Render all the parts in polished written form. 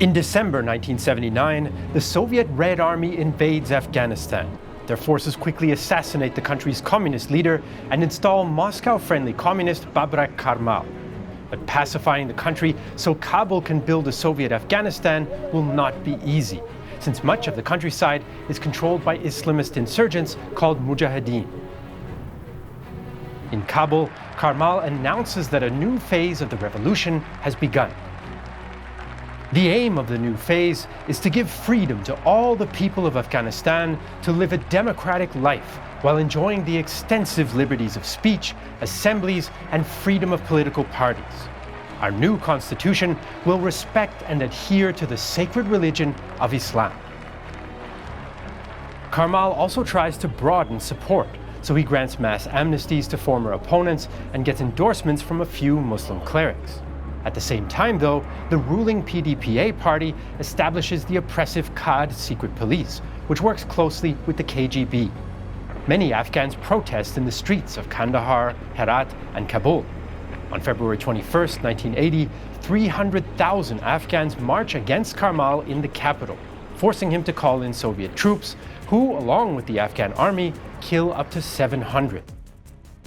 In December 1979, the Soviet Red Army invades Afghanistan. Their forces quickly assassinate the country's communist leader and install Moscow-friendly communist Babrak Karmal. But pacifying the country so Kabul can build a Soviet Afghanistan will not be easy, since much of the countryside is controlled by Islamist insurgents called Mujahedeen. In Kabul, Karmal announces that a new phase of the revolution has begun. The aim of the new phase is to give freedom to all the people of Afghanistan to live a democratic life while enjoying the extensive liberties of speech, assemblies, and freedom of political parties. Our new constitution will respect and adhere to the sacred religion of Islam. Karmal also tries to broaden support, so he grants mass amnesties to former opponents and gets endorsements from a few Muslim clerics. At the same time, though, the ruling PDPA party establishes the oppressive KAD secret police, which works closely with the KGB. Many Afghans protest in the streets of Kandahar, Herat, and Kabul. On February 21, 1980, 300,000 Afghans march against Karmal in the capital, forcing him to call in Soviet troops, who, along with the Afghan army, kill up to 700.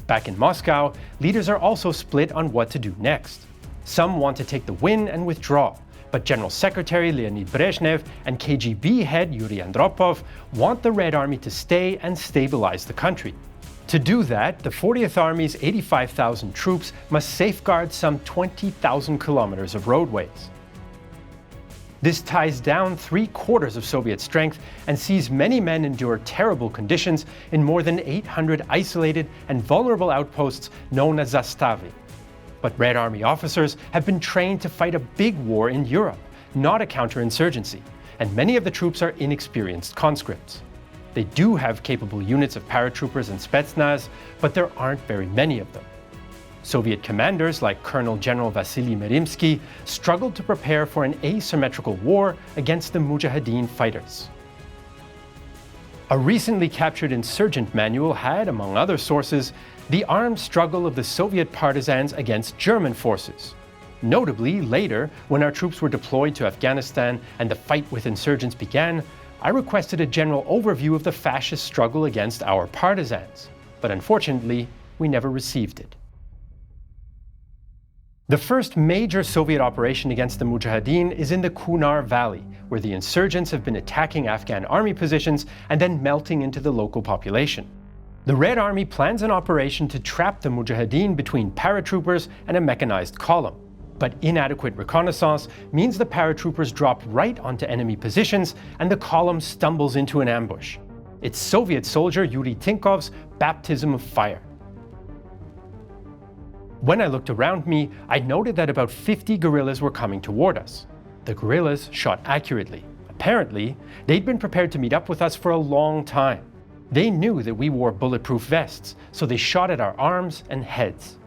Back in Moscow, leaders are also split on what to do next. Some want to take the win and withdraw, but General Secretary Leonid Brezhnev and KGB head Yuri Andropov want the Red Army to stay and stabilize the country. To do that, the 40th Army's 85,000 troops must safeguard some 20,000 kilometers of roadways. This ties down 3/4 of Soviet strength and sees many men endure terrible conditions in more than 800 isolated and vulnerable outposts known as zastavy. But Red Army officers have been trained to fight a big war in Europe, not a counterinsurgency, and many of the troops are inexperienced conscripts. They do have capable units of paratroopers and Spetsnaz, but there aren't very many of them. Soviet commanders like Colonel General Vasily Merimsky struggled to prepare for an asymmetrical war against the Mujahedeen fighters. A recently captured insurgent manual had, among other sources, the armed struggle of the Soviet partisans against German forces. Notably, later, when our troops were deployed to Afghanistan and the fight with insurgents began, I requested a general overview of the fascist struggle against our partisans, but unfortunately, we never received it. The first major Soviet operation against the Mujahedeen is in the Kunar Valley, where the insurgents have been attacking Afghan army positions and then melting into the local population. The Red Army plans an operation to trap the Mujahedeen between paratroopers and a mechanized column. But inadequate reconnaissance means the paratroopers drop right onto enemy positions and the column stumbles into an ambush. It's Soviet soldier Yuri Tinkov's baptism of fire. When I looked around me, I noted that about 50 guerrillas were coming toward us. The guerrillas shot accurately. Apparently, they'd been prepared to meet up with us for a long time. They knew that we wore bulletproof vests, so they shot at our arms and heads.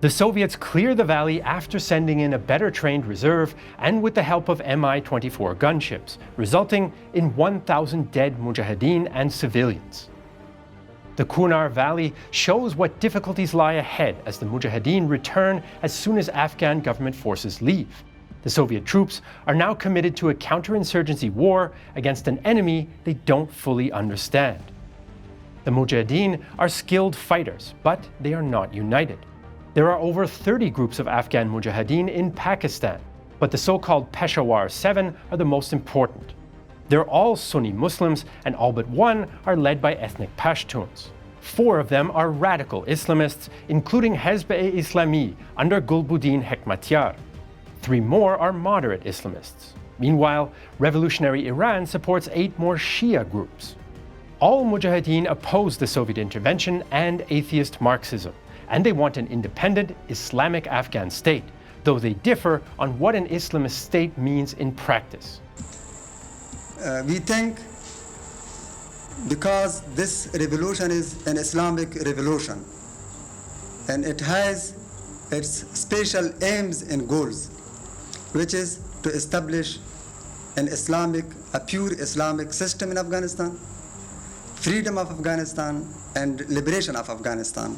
The Soviets clear the valley after sending in a better trained reserve and with the help of Mi-24 gunships, resulting in 1,000 dead Mujahedeen and civilians. The Kunar Valley shows what difficulties lie ahead as the Mujahedeen return as soon as Afghan government forces leave. The Soviet troops are now committed to a counterinsurgency war against an enemy they don't fully understand. The Mujahedeen are skilled fighters, but they are not united. There are over 30 groups of Afghan Mujahedeen in Pakistan, but the so-called Peshawar 7 are the most important. They're all Sunni Muslims, and all but one are led by ethnic Pashtuns. 4 of them are radical Islamists, including Hezb-e-Islami under Gulbuddin Hekmatyar. 3 more are moderate Islamists. Meanwhile, revolutionary Iran supports 8 more Shia groups. All Mujahedeen oppose the Soviet intervention and atheist Marxism, and they want an independent Islamic Afghan state, though they differ on what an Islamist state means in practice. We think because this revolution is an Islamic revolution, and it has its special aims and goals, which is to establish a pure Islamic system in Afghanistan, freedom of Afghanistan, and liberation of Afghanistan.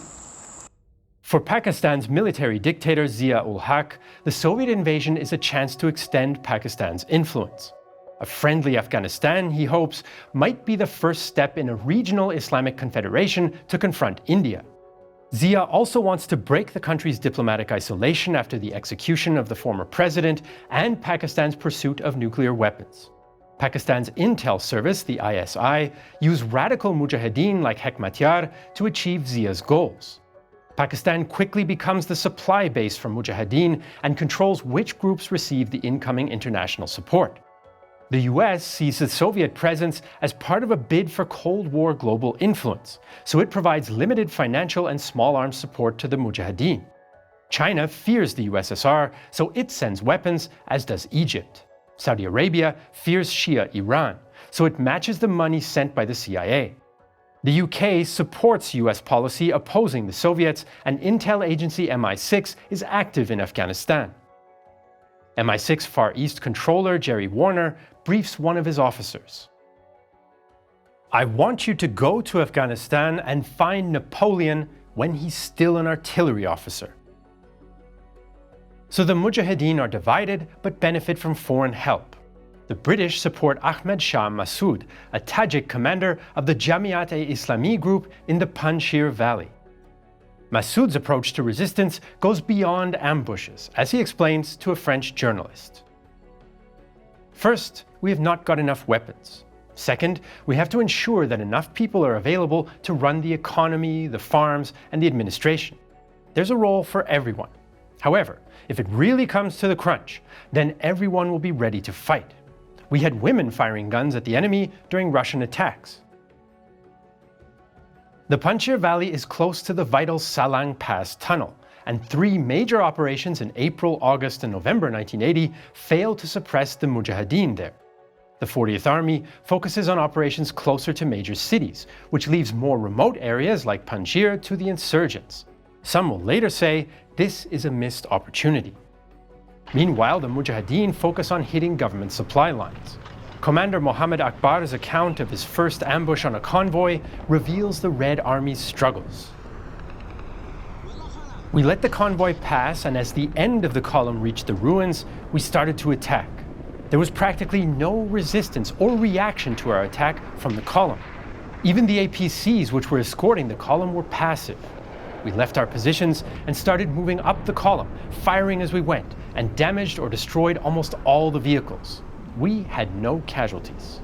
For Pakistan's military dictator Zia-ul-Haq, the Soviet invasion is a chance to extend Pakistan's influence. A friendly Afghanistan, he hopes, might be the first step in a regional Islamic confederation to confront India. Zia also wants to break the country's diplomatic isolation after the execution of the former president and Pakistan's pursuit of nuclear weapons. Pakistan's intel service, the ISI, used radical Mujahedeen like Hekmatyar to achieve Zia's goals. Pakistan quickly becomes the supply base for Mujahedeen and controls which groups receive the incoming international support. The US sees the Soviet presence as part of a bid for Cold War global influence, so it provides limited financial and small arms support to the Mujahedeen. China fears the USSR, so it sends weapons, as does Egypt. Saudi Arabia fears Shia Iran, so it matches the money sent by the CIA. The UK supports US policy opposing the Soviets, and intel agency MI6 is active in Afghanistan. MI6 Far East controller Jerry Warner briefs one of his officers. "I want you to go to Afghanistan and find Napoleon when he's still an artillery officer." So the Mujahedeen are divided but benefit from foreign help. The British support Ahmed Shah Massoud, a Tajik commander of the Jamiat-e-Islami group in the Panjshir Valley. Massoud's approach to resistance goes beyond ambushes, as he explains to a French journalist. "First, we have not got enough weapons. Second, we have to ensure that enough people are available to run the economy, the farms, and the administration. There's a role for everyone. However, if it really comes to the crunch, then everyone will be ready to fight. We had women firing guns at the enemy during Russian attacks." The Panjshir Valley is close to the vital Salang Pass tunnel, and 3 major operations in April, August, and November 1980 failed to suppress the Mujahedeen there. The 40th Army focuses on operations closer to major cities, which leaves more remote areas like Panjshir to the insurgents. Some will later say this is a missed opportunity. Meanwhile, the Mujahedeen focus on hitting government supply lines. Commander Mohammed Akbar's account of his first ambush on a convoy reveals the Red Army's struggles. "We let the convoy pass, and as the end of the column reached the ruins, we started to attack. There was practically no resistance or reaction to our attack from the column. Even the APCs which were escorting the column were passive. We left our positions and started moving up the column, firing as we went, and damaged or destroyed almost all the vehicles. We had no casualties."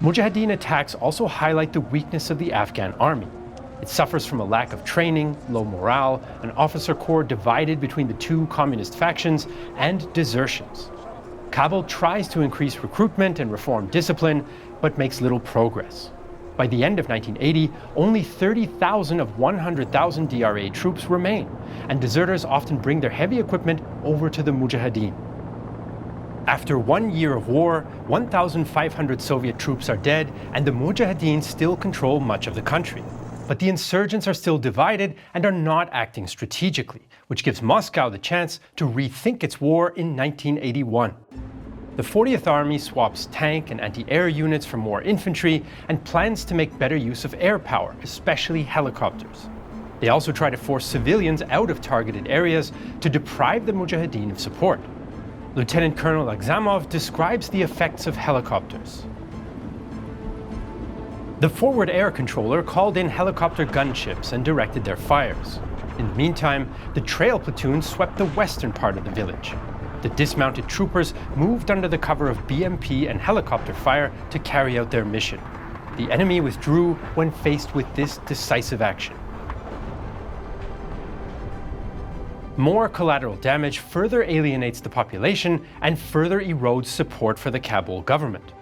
Mujahedeen attacks also highlight the weakness of the Afghan army. It suffers from a lack of training, low morale, an officer corps divided between the 2 communist factions, and desertions. Kabul tries to increase recruitment and reform discipline, but makes little progress. By the end of 1980, only 30,000 of 100,000 DRA troops remain, and deserters often bring their heavy equipment over to the Mujahedeen. After 1 year of war, 1,500 Soviet troops are dead, and the Mujahedeen still control much of the country. But the insurgents are still divided and are not acting strategically, which gives Moscow the chance to rethink its war in 1981. The 40th Army swaps tank and anti-air units for more infantry and plans to make better use of air power, especially helicopters. They also try to force civilians out of targeted areas to deprive the Mujahedeen of support. Lieutenant Colonel Agzamov describes the effects of helicopters. The forward air controller called in helicopter gunships and directed their fires. In the meantime, the trail platoon swept the western part of the village. The dismounted troopers moved under the cover of BMP and helicopter fire to carry out their mission. The enemy withdrew when faced with this decisive action. More collateral damage further alienates the population and further erodes support for the Kabul government.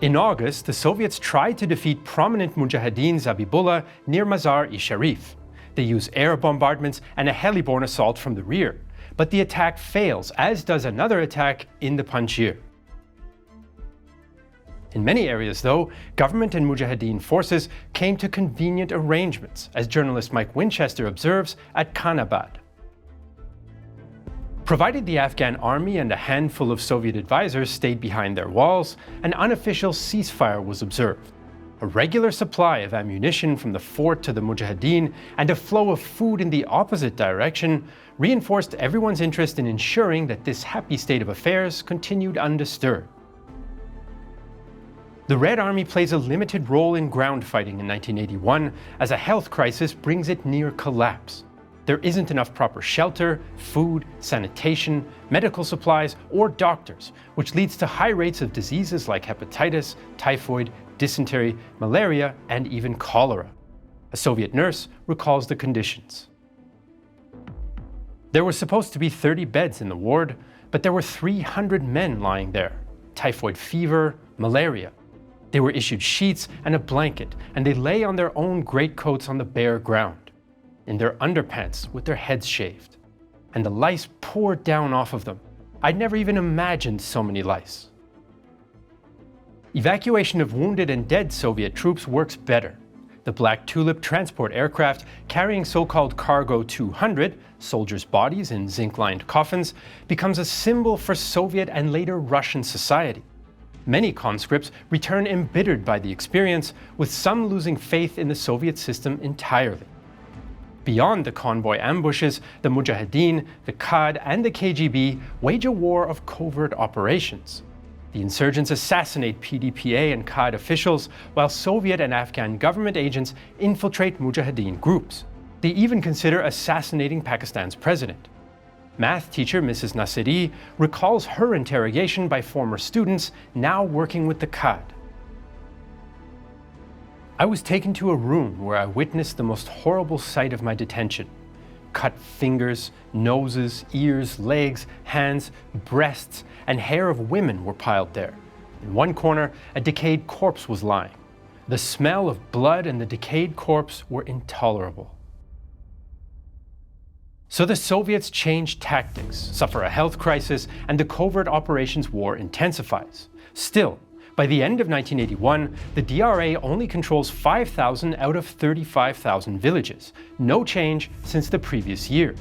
In August, the Soviets tried to defeat prominent Mujahedeen Zabibullah near Mazar-e-Sharif. They use air bombardments and a heli-borne assault from the rear, but the attack fails, as does another attack in the Panjshir. In many areas, though, government and Mujahedeen forces came to convenient arrangements, as journalist Mike Winchester observes at Khanabad. Provided the Afghan army and a handful of Soviet advisors stayed behind their walls, an unofficial ceasefire was observed. A regular supply of ammunition from the fort to the Mujahedeen and a flow of food in the opposite direction reinforced everyone's interest in ensuring that this happy state of affairs continued undisturbed. The Red Army plays a limited role in ground fighting in 1981 as a health crisis brings it near collapse. There isn't enough proper shelter, food, sanitation, medical supplies, or doctors, which leads to high rates of diseases like hepatitis, typhoid, dysentery, malaria, and even cholera. A Soviet nurse recalls the conditions. There were supposed to be 30 beds in the ward, but there were 300 men lying there. Typhoid fever, malaria. They were issued sheets and a blanket, and they lay on their own greatcoats on the bare ground, in their underpants with their heads shaved. And the lice poured down off of them. I'd never even imagined so many lice. Evacuation of wounded and dead Soviet troops works better. The Black Tulip transport aircraft carrying so-called Cargo 200, soldiers' bodies in zinc-lined coffins, becomes a symbol for Soviet and later Russian society. Many conscripts return embittered by the experience, with some losing faith in the Soviet system entirely. Beyond the convoy ambushes, the Mujahedeen, the KAD, and the KGB wage a war of covert operations. The insurgents assassinate PDPA and KAD officials, while Soviet and Afghan government agents infiltrate Mujahedeen groups. They even consider assassinating Pakistan's president. Math teacher Mrs. Nasiri recalls her interrogation by former students now working with the KAD. I was taken to a room where I witnessed the most horrible sight of my detention. Cut fingers, noses, ears, legs, hands, breasts, and hair of women were piled there. In one corner, a decayed corpse was lying. The smell of blood and the decayed corpse were intolerable. So the Soviets change tactics, suffer a health crisis, and the covert operations war intensifies. Still, by the end of 1981, the DRA only controls 5,000 out of 35,000 villages, no change since the previous year.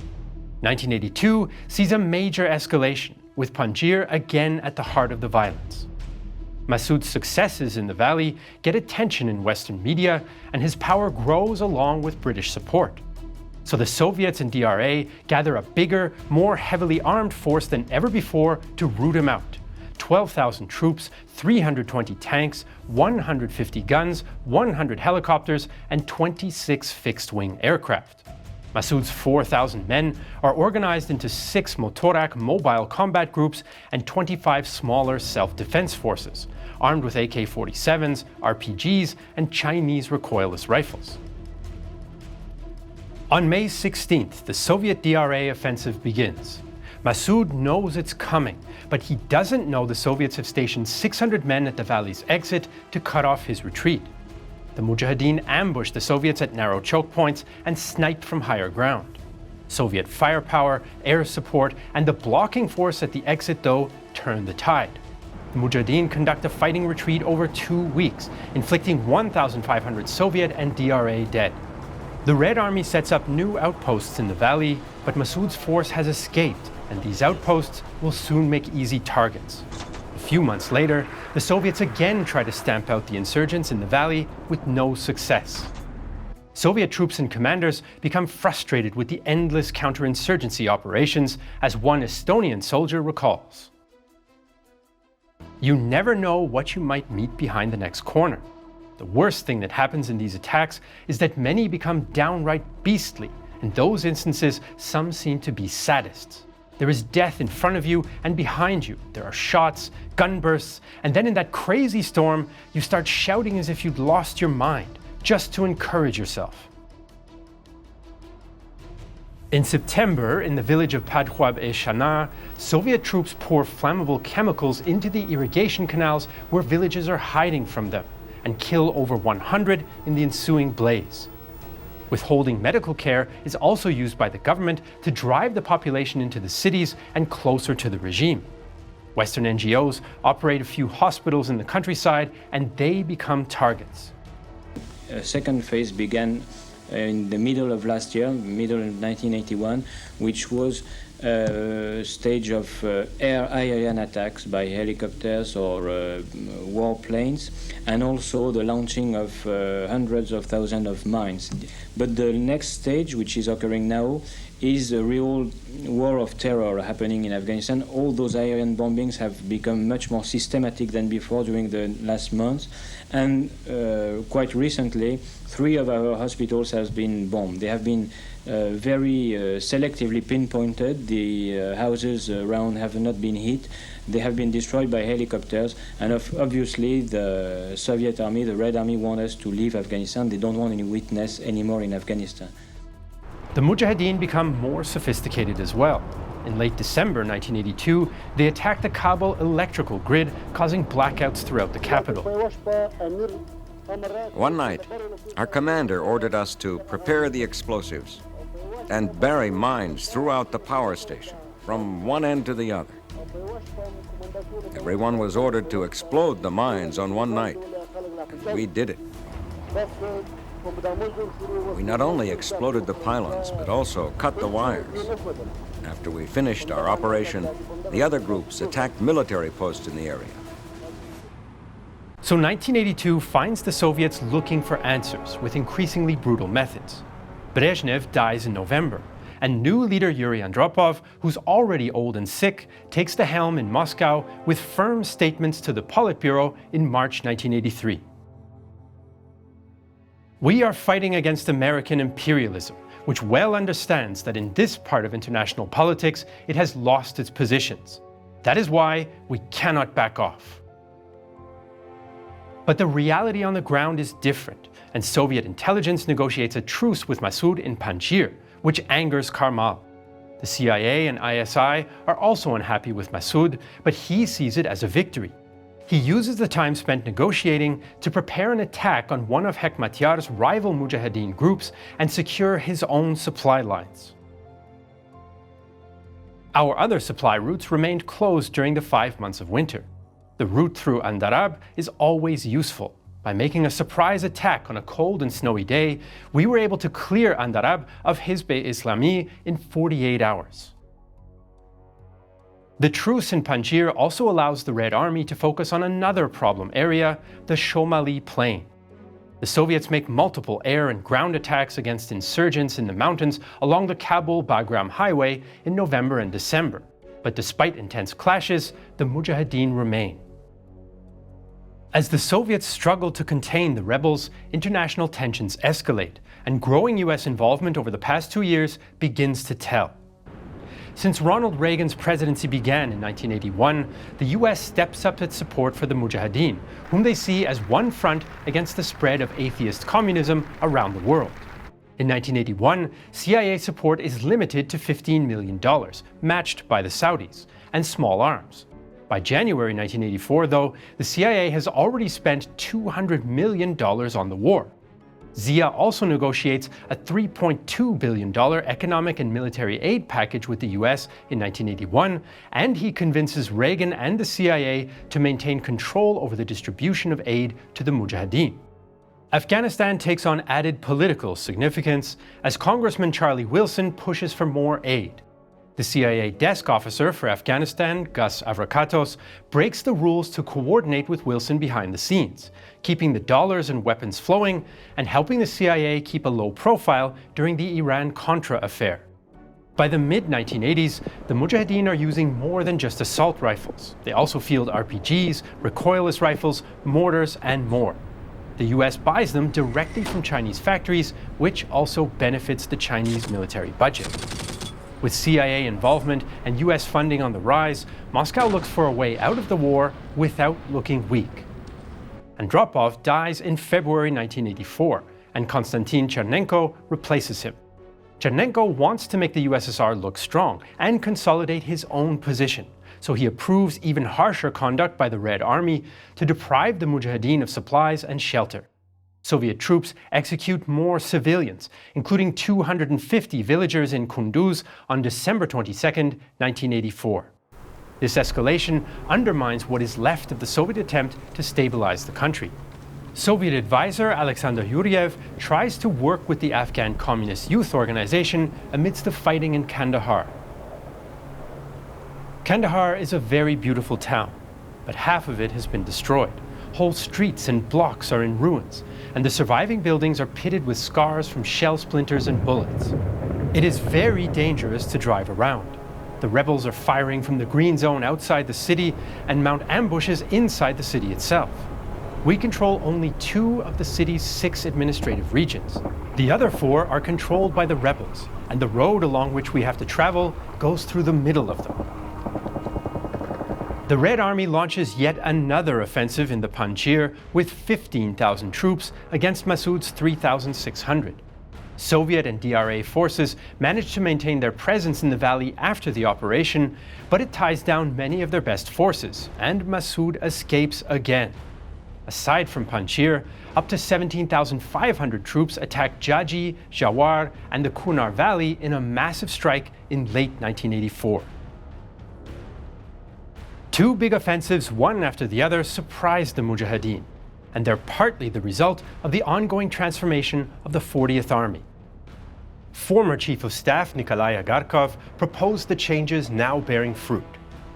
1982 sees a major escalation, with Panjshir again at the heart of the violence. Massoud's successes in the valley get attention in Western media, and his power grows along with British support. So the Soviets and DRA gather a bigger, more heavily armed force than ever before to root him out. 12,000 troops, 320 tanks, 150 guns, 100 helicopters, and 26 fixed-wing aircraft. Massoud's 4,000 men are organized into 6 Motorak mobile combat groups and 25 smaller self-defense forces, armed with AK-47s, RPGs, and Chinese recoilless rifles. On May 16th, the Soviet DRA offensive begins. Massoud knows it's coming, but he doesn't know the Soviets have stationed 600 men at the valley's exit to cut off his retreat. The Mujahedeen ambushed the Soviets at narrow choke points and sniped from higher ground. Soviet firepower, air support, and the blocking force at the exit, though, turned the tide. The Mujahedeen conduct a fighting retreat over 2 weeks, inflicting 1,500 Soviet and DRA dead. The Red Army sets up new outposts in the valley, but Massoud's force has escaped, and these outposts will soon make easy targets. A few months later, the Soviets again try to stamp out the insurgents in the valley with no success. Soviet troops and commanders become frustrated with the endless counterinsurgency operations, as one Estonian soldier recalls. You never know what you might meet behind the next corner. The worst thing that happens in these attacks is that many become downright beastly. In those instances, some seem to be sadists. There is death in front of you and behind you. There are shots, gun bursts, and then in that crazy storm, you start shouting as if you'd lost your mind, just to encourage yourself. In September, in the village of Padkhwab-e-Shana, Soviet troops pour flammable chemicals into the irrigation canals where villages are hiding from them, and kill over 100 in the ensuing blaze. Withholding medical care is also used by the government to drive the population into the cities and closer to the regime. Western NGOs operate a few hospitals in the countryside, and they become targets. A second phase began in the middle of last year, middle of 1981, which was stage of air-aerian attacks by helicopters or warplanes, and also the launching of hundreds of thousands of mines. But the next stage, which is occurring now, is a real war of terror happening in Afghanistan. All those aerial bombings have become much more systematic than before during the last months, and quite recently 3 of our hospitals have been bombed. They have been very selectively pinpointed. The houses around have not been hit. They have been destroyed by helicopters, and obviously the Soviet army, the Red Army, want us to leave Afghanistan. They don't want any witness anymore in Afghanistan. The Mujahedeen become more sophisticated as well. In late December 1982, they attacked the Kabul electrical grid, causing blackouts throughout the capital. One night, our commander ordered us to prepare the explosives and bury mines throughout the power station, from one end to the other. Everyone was ordered to explode the mines on one night, and we did it. We not only exploded the pylons, but also cut the wires. After we finished our operation, the other groups attacked military posts in the area. So 1982 finds the Soviets looking for answers with increasingly brutal methods. Brezhnev dies in November, and new leader Yuri Andropov, who's already old and sick, takes the helm in Moscow with firm statements to the Politburo in March 1983. We are fighting against American imperialism, which well understands that in this part of international politics, it has lost its positions. That is why we cannot back off. But the reality on the ground is different, and Soviet intelligence negotiates a truce with Massoud in Panjshir, which angers Karmal. The CIA and ISI are also unhappy with Massoud, but he sees it as a victory. He uses the time spent negotiating to prepare an attack on one of Hekmatyar's rival Mujahedeen groups and secure his own supply lines. Our other supply routes remained closed during the 5 months of winter. The route through Andarab is always useful. By making a surprise attack on a cold and snowy day, we were able to clear Andarab of Hizb-e-Islami in 48 hours. The truce in Panjshir also allows the Red Army to focus on another problem area, the Shomali Plain. The Soviets make multiple air and ground attacks against insurgents in the mountains along the Kabul-Bagram highway in November and December. But despite intense clashes, the Mujahedeen remain. As the Soviets struggle to contain the rebels, international tensions escalate, and growing US involvement over the past 2 years begins to tell. Since Ronald Reagan's presidency began in 1981, the US steps up its support for the Mujahedeen, whom they see as one front against the spread of atheist communism around the world. In 1981, CIA support is limited to $15 million, matched by the Saudis, and small arms. By January 1984, though, the CIA has already spent $200 million on the war. Zia also negotiates a $3.2 billion economic and military aid package with the US in 1981, and he convinces Reagan and the CIA to maintain control over the distribution of aid to the Mujahedeen. Afghanistan takes on added political significance as Congressman Charlie Wilson pushes for more aid. The CIA desk officer for Afghanistan, Gus Avrakatos, breaks the rules to coordinate with Wilson behind the scenes, keeping the dollars and weapons flowing and helping the CIA keep a low profile during the Iran-Contra affair. By the mid-1980s, the Mujahedeen are using more than just assault rifles. They also field RPGs, recoilless rifles, mortars, and more. The US buys them directly from Chinese factories, which also benefits the Chinese military budget. With CIA involvement and US funding on the rise, Moscow looks for a way out of the war without looking weak. Andropov dies in February 1984, and Konstantin Chernenko replaces him. Chernenko wants to make the USSR look strong and consolidate his own position, so he approves even harsher conduct by the Red Army to deprive the Mujahedeen of supplies and shelter. Soviet troops execute more civilians, including 250 villagers in Kunduz on December 22, 1984. This escalation undermines what is left of the Soviet attempt to stabilize the country. Soviet advisor Alexander Yuryev tries to work with the Afghan Communist Youth Organization amidst the fighting in Kandahar. Kandahar is a very beautiful town, but half of it has been destroyed. Whole streets and blocks are in ruins, and the surviving buildings are pitted with scars from shell splinters and bullets. It is very dangerous to drive around. The rebels are firing from the green zone outside the city and mount ambushes inside the city itself. We control only 2 of the city's 6 administrative regions. The other 4 are controlled by the rebels, and the road along which we have to travel goes through the middle of them. The Red Army launches yet another offensive in the Panjshir with 15,000 troops against Massoud's 3,600. Soviet and DRA forces managed to maintain their presence in the valley after the operation, but it ties down many of their best forces, and Massoud escapes again. Aside from Panjshir, up to 17,500 troops attacked Jaji, Jawar, and the Kunar Valley in a massive strike in late 1984. 2 big offensives, one after the other, surprised the Mujahedeen, and they're partly the result of the ongoing transformation of the 40th Army. Former Chief of Staff Nikolai Agarkov proposed the changes now bearing fruit.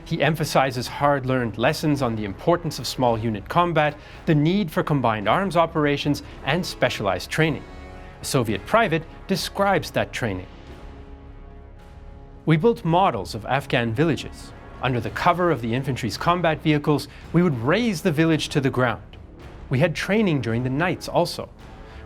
He emphasizes hard-learned lessons on the importance of small unit combat, the need for combined arms operations, and specialized training. A Soviet private describes that training. We built models of Afghan villages. Under the cover of the infantry's combat vehicles, we would raise the village to the ground. We had training during the nights also.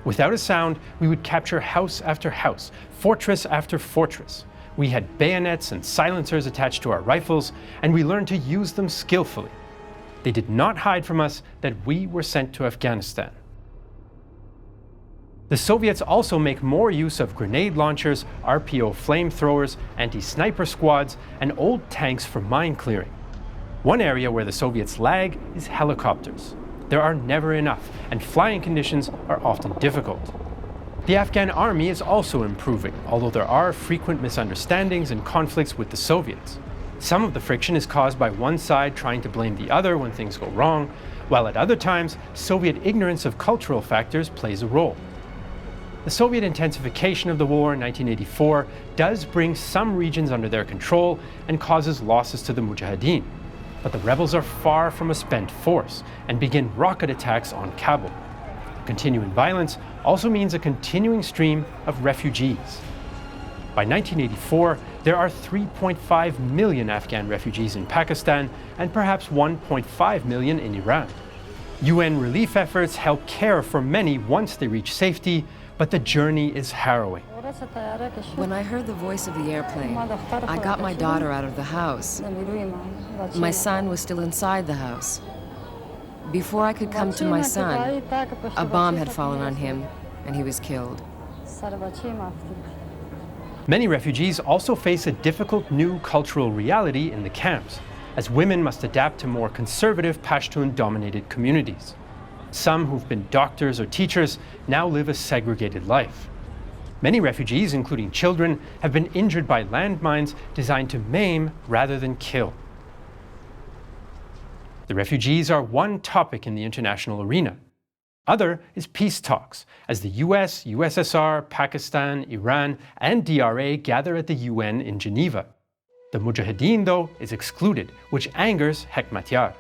Without a sound, we would capture house after house, fortress after fortress. We had bayonets and silencers attached to our rifles, and we learned to use them skillfully. They did not hide from us that we were sent to Afghanistan. The Soviets also make more use of grenade launchers, RPO flamethrowers, anti-sniper squads, and old tanks for mine clearing. One area where the Soviets lag is helicopters. There are never enough, and flying conditions are often difficult. The Afghan army is also improving, although there are frequent misunderstandings and conflicts with the Soviets. Some of the friction is caused by one side trying to blame the other when things go wrong, while at other times, Soviet ignorance of cultural factors plays a role. The Soviet intensification of the war in 1984 does bring some regions under their control and causes losses to the Mujahedeen, but the rebels are far from a spent force and begin rocket attacks on Kabul. The continuing violence also means a continuing stream of refugees. By 1984, there are 3.5 million Afghan refugees in Pakistan and perhaps 1.5 million in Iran. UN relief efforts help care for many once they reach safety, but the journey is harrowing. When I heard the voice of the airplane, I got my daughter out of the house. My son was still inside the house. Before I could come to my son, a bomb had fallen on him, and he was killed. Many refugees also face a difficult new cultural reality in the camps, as women must adapt to more conservative Pashtun-dominated communities. Some who've been doctors or teachers now live a segregated life. Many refugees, including children, have been injured by landmines designed to maim rather than kill. The refugees are one topic in the international arena. Other is peace talks, as the US, USSR, Pakistan, Iran, and DRA gather at the UN in Geneva. The Mujahedeen, though, is excluded, which angers Hekmatyar.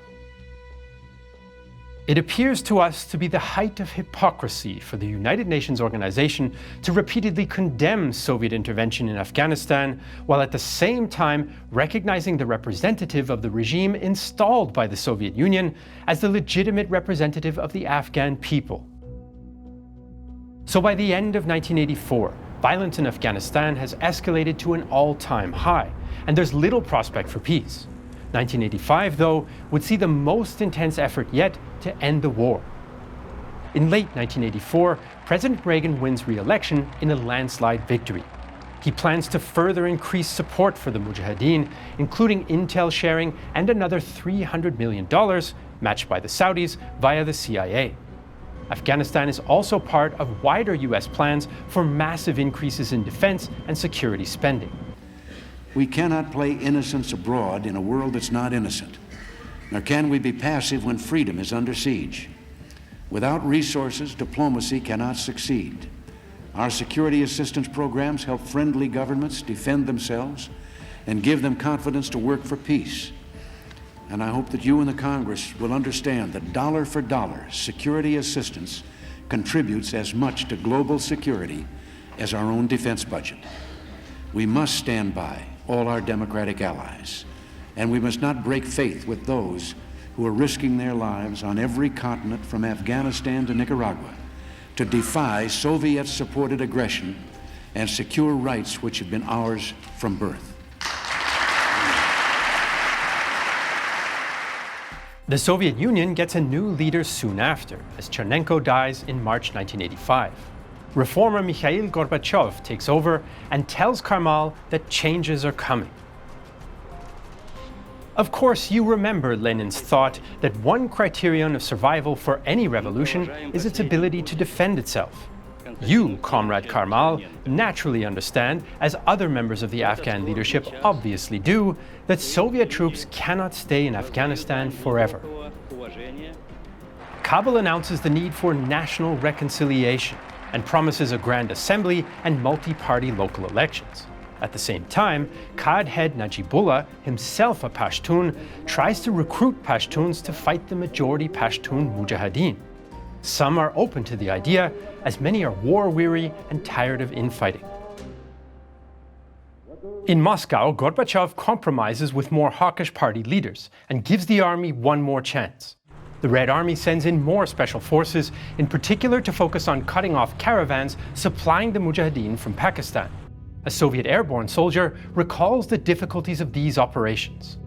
It appears to us to be the height of hypocrisy for the United Nations organization to repeatedly condemn Soviet intervention in Afghanistan, while at the same time recognizing the representative of the regime installed by the Soviet Union as the legitimate representative of the Afghan people. So by the end of 1984, violence in Afghanistan has escalated to an all-time high, and there's little prospect for peace. 1985, though, would see the most intense effort yet to end the war. In late 1984, President Reagan wins re-election in a landslide victory. He plans to further increase support for the Mujahedeen, including intel sharing and another $300 million, matched by the Saudis via the CIA. Afghanistan is also part of wider US plans for massive increases in defense and security spending. We cannot play innocence abroad in a world that's not innocent. Nor can we be passive when freedom is under siege. Without resources, diplomacy cannot succeed. Our security assistance programs help friendly governments defend themselves and give them confidence to work for peace. And I hope that you and the Congress will understand that dollar for dollar, security assistance contributes as much to global security as our own defense budget. We must stand by all our democratic allies, and we must not break faith with those who are risking their lives on every continent from Afghanistan to Nicaragua to defy Soviet-supported aggression and secure rights which have been ours from birth. The Soviet Union gets a new leader soon after, as Chernenko dies in March 1985. Reformer Mikhail Gorbachev takes over and tells Karmal that changes are coming. Of course, you remember Lenin's thought that one criterion of survival for any revolution is its ability to defend itself. You, Comrade Karmal, naturally understand, as other members of the Afghan leadership obviously do, that Soviet troops cannot stay in Afghanistan forever. Kabul announces the need for national reconciliation and promises a grand assembly and multi-party local elections. At the same time, Qa'id head Najibullah, himself a Pashtun, tries to recruit Pashtuns to fight the majority Pashtun Mujahedeen. Some are open to the idea, as many are war-weary and tired of infighting. In Moscow, Gorbachev compromises with more hawkish party leaders and gives the army one more chance. The Red Army sends in more special forces, in particular to focus on cutting off caravans supplying the Mujahedeen from Pakistan. A Soviet airborne soldier recalls the difficulties of these operations.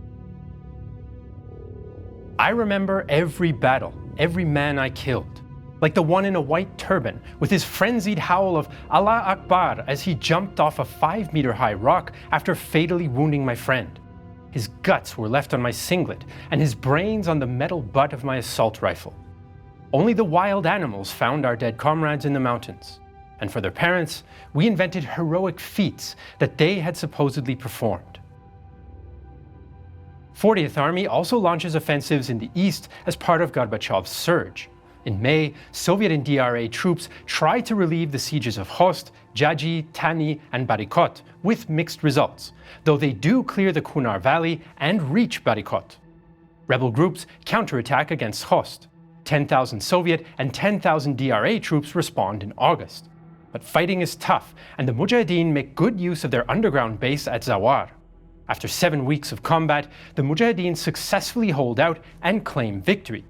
I remember every battle, every man I killed, like the one in a white turban with his frenzied howl of Allah Akbar as he jumped off a 5-meter-high rock after fatally wounding my friend. His guts were left on my singlet and his brains on the metal butt of my assault rifle. Only the wild animals found our dead comrades in the mountains. And for their parents, we invented heroic feats that they had supposedly performed. 40th Army also launches offensives in the east as part of Gorbachev's surge. In May, Soviet and DRA troops tried to relieve the sieges of Røste, Jaji, Tani, and Barikot, with mixed results, though they do clear the Kunar Valley and reach Barikot. Rebel groups counterattack against Røste. 10,000 Soviet and 10,000 DRA troops respond in August. But fighting is tough, and the Mujahedeen make good use of their underground base at Zawar. After 7 weeks of combat, the Mujahedeen successfully hold out and claim victory.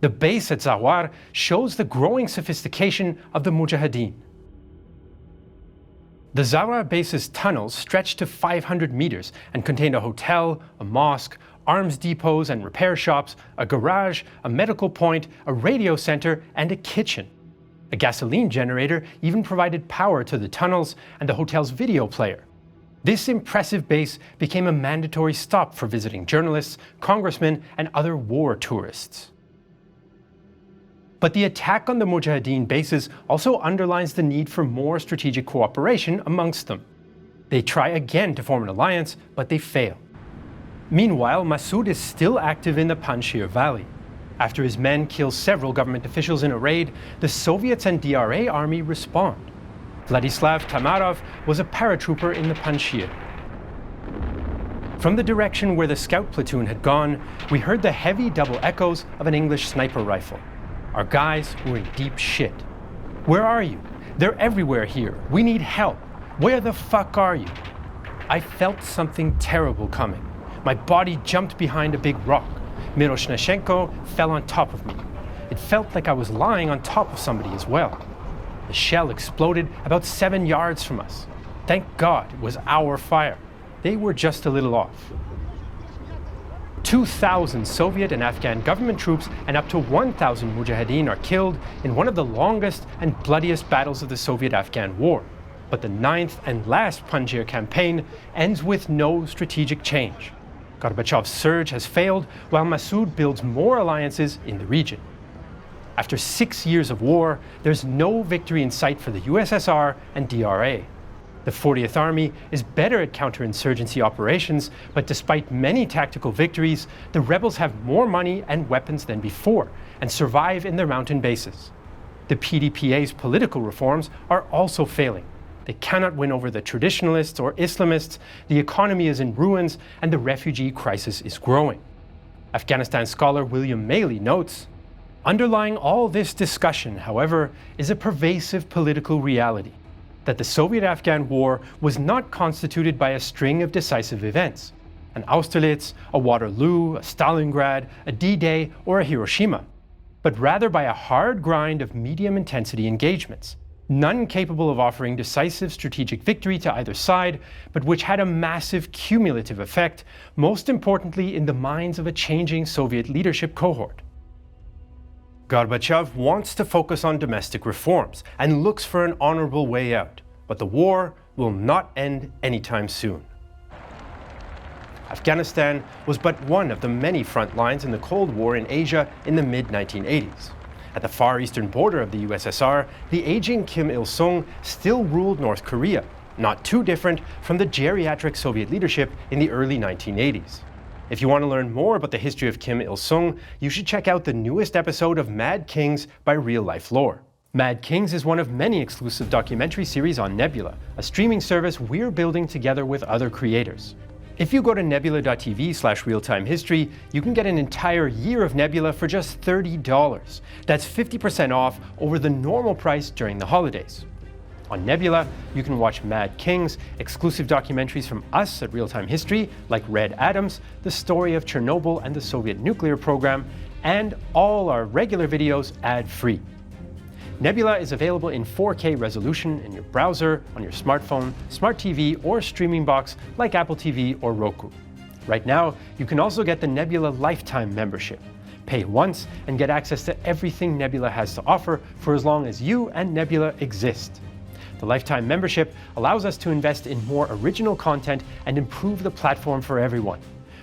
The base at Zawar shows the growing sophistication of the Mujahedeen. The Zawar base's tunnels stretched to 500 meters and contained a hotel, a mosque, arms depots and repair shops, a garage, a medical point, a radio center, and a kitchen. A gasoline generator even provided power to the tunnels and the hotel's video player. This impressive base became a mandatory stop for visiting journalists, congressmen, and other war tourists. But the attack on the Mujahedeen bases also underlines the need for more strategic cooperation amongst them. They try again to form an alliance, but they fail. Meanwhile, Massoud is still active in the Panjshir Valley. After his men kill several government officials in a raid, the Soviets and DRA army respond. Vladislav Tamarov was a paratrooper in the Panjshir. From the direction where the scout platoon had gone, we heard the heavy double echoes of an English sniper rifle. Our guys were in deep shit. Where are you? They're everywhere here. We need help. Where the fuck are you? I felt something terrible coming. My body jumped behind a big rock. Miroshnichenko fell on top of me. It felt like I was lying on top of somebody as well. The shell exploded about 7 yards from us. Thank God it was our fire. They were just a little off. 2,000 Soviet and Afghan government troops and up to 1,000 Mujahedeen are killed in one of the longest and bloodiest battles of the Soviet-Afghan War. But the 9th and last Panjshir campaign ends with no strategic change. Gorbachev's surge has failed, while Massoud builds more alliances in the region. After 6 years of war, there's no victory in sight for the USSR and DRA. The 40th Army is better at counterinsurgency operations, but despite many tactical victories, the rebels have more money and weapons than before and survive in their mountain bases. The PDPA's political reforms are also failing. They cannot win over the traditionalists or Islamists, the economy is in ruins, and the refugee crisis is growing. Afghanistan scholar William Maley notes, underlying all this discussion, however, is a pervasive political reality, that the Soviet-Afghan war was not constituted by a string of decisive events, an Austerlitz, a Waterloo, a Stalingrad, a D-Day, or a Hiroshima, but rather by a hard grind of medium-intensity engagements, none capable of offering decisive strategic victory to either side, but which had a massive cumulative effect, most importantly in the minds of a changing Soviet leadership cohort. Gorbachev wants to focus on domestic reforms and looks for an honorable way out, but the war will not end anytime soon. Afghanistan was but one of the many front lines in the Cold War in Asia in the mid-1980s. At the far eastern border of the USSR, the aging Kim Il-sung still ruled North Korea, not too different from the geriatric Soviet leadership in the early 1980s. If you want to learn more about the history of Kim Il-sung, you should check out the newest episode of Mad Kings by Real Life Lore. Mad Kings is one of many exclusive documentary series on Nebula, a streaming service we're building together with other creators. If you go to nebula.tv/realtimehistory, you can get an entire year of Nebula for just $30. That's 50% off over the normal price during the holidays. On Nebula, you can watch Mad Kings, exclusive documentaries from us at Real Time History, like Red Atoms, the story of Chernobyl and the Soviet nuclear program, and all our regular videos ad-free. Nebula is available in 4K resolution in your browser, on your smartphone, smart TV, or streaming box like Apple TV or Roku. Right now, you can also get the Nebula Lifetime membership. Pay once and get access to everything Nebula has to offer for as long as you and Nebula exist. The Lifetime membership allows us to invest in more original content and improve the platform for everyone.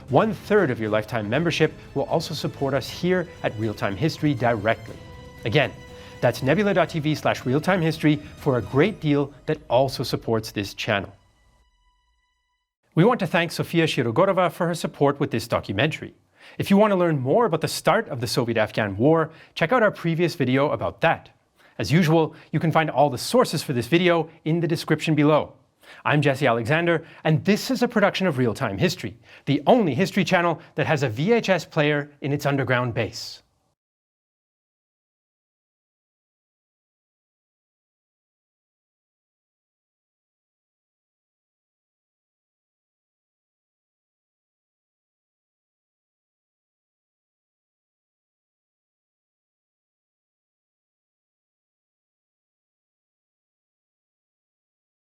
1/3 of your Lifetime membership will also support us here at Real Time History directly. Again, that's nebula.tv/realtimehistory for a great deal that also supports this channel. We want to thank Sofia Shirogorova for her support with this documentary. If you want to learn more about the start of the Soviet-Afghan War, check out our previous video about that. As usual, you can find all the sources for this video in the description below. I'm Jesse Alexander, and this is a production of Real Time History, the only history channel that has a VHS player in its underground base.